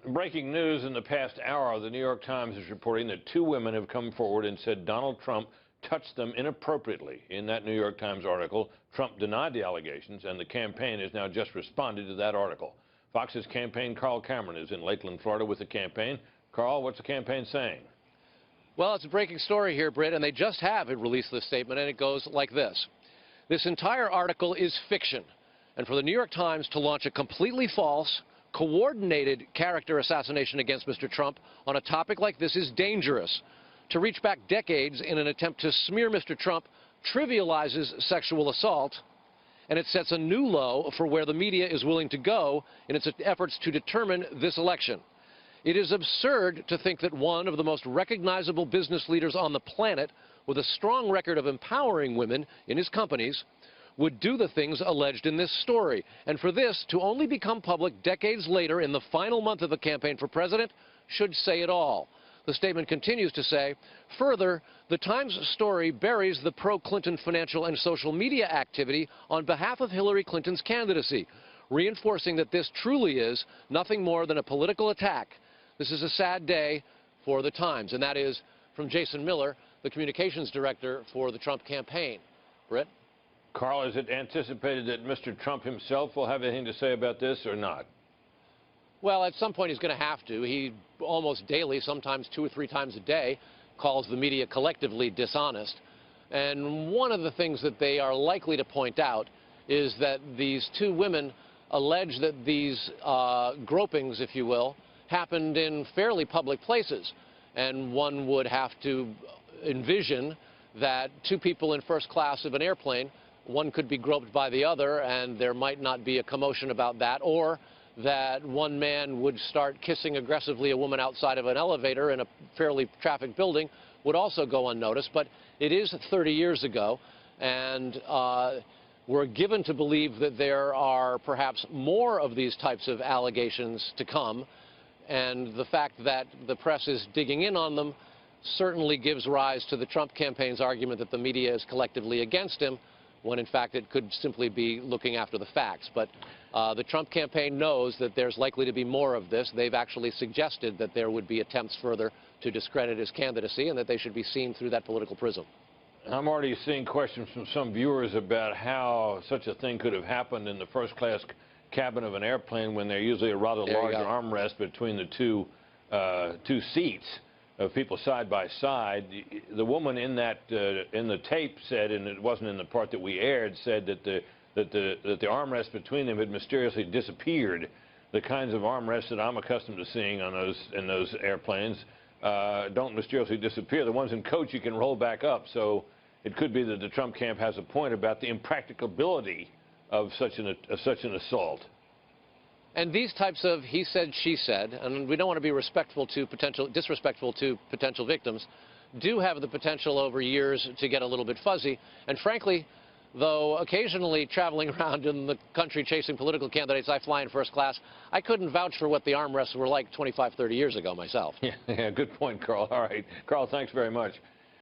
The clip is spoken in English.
Breaking news in the past hour, the New York Times is reporting that two women have come forward and said Donald Trump touched them inappropriately. In that New York Times article, Trump denied the allegations, and the campaign has now just responded to that article. Fox's campaign Carl Cameron is in Lakeland, Florida with the campaign. Carl, what's the campaign saying? Well, it's a breaking story here, Britt, and they just have released this statement, and it goes like this. This entire article is fiction, and for the New York Times to launch a completely false, coordinated character assassination against Mr. Trump on a topic like this is dangerous. To reach back decades in an attempt to smear Mr. Trump trivializes sexual assault, and it sets a new low for where the media is willing to go in its efforts to determine this election. It is absurd to think that one of the most recognizable business leaders on the planet, with a strong record of empowering women in his companies, would do the things alleged in this story. And for this to only become public decades later in the final month of the campaign for president should say it all. The statement continues to say, further, the Times story buries the pro-Clinton financial and social media activity on behalf of Hillary Clinton's candidacy, reinforcing that this truly is nothing more than a political attack. This is a sad day for the Times, and that is from Jason Miller, the communications director for the Trump campaign. Britt? Carl, is it anticipated that Mr. Trump himself will have anything to say about this or not? Well, at some point he's going to have to. He almost daily, sometimes 2 or 3 times a day, calls the media collectively dishonest. And one of the things that they are likely to point out is that these two women allege that these gropings, if you will, happened in fairly public places. And one would have to envision that two people in first class of an airplane, one could be groped by the other, and there might not be a commotion about that, or that one man would start kissing aggressively a woman outside of an elevator in a fairly trafficked building would also go unnoticed. But it is 30 years ago, and we're given to believe that there are perhaps more of these types of allegations to come, and the fact that the press is digging in on them certainly gives rise to the Trump campaign's argument that the media is collectively against him, when in fact it could simply be looking after the facts. But the Trump campaign knows that there's likely to be more of this. They've actually suggested that there would be attempts further to discredit his candidacy and that they should be seen through that political prism. I'm already seeing questions from some viewers about how such a thing could have happened in the first-class cabin of an airplane when there's usually a rather large armrest between the two seats of people side by side. The woman in that in the tape said, and it wasn't in the part that we aired, said that the armrest between them had mysteriously disappeared. The kinds of armrests that I'm accustomed to seeing on in those airplanes don't mysteriously disappear. The ones in coach you can roll back up. So it could be that the Trump camp has a point about the impracticability of such an assault. And these types of he said, she said, and we don't want to be disrespectful to potential victims, do have the potential over years to get a little bit fuzzy. And frankly, though occasionally traveling around in the country chasing political candidates, I fly in first class, I couldn't vouch for what the armrests were like 25, 30 years ago myself. Yeah, good point, Carl. All right. Carl, thanks very much.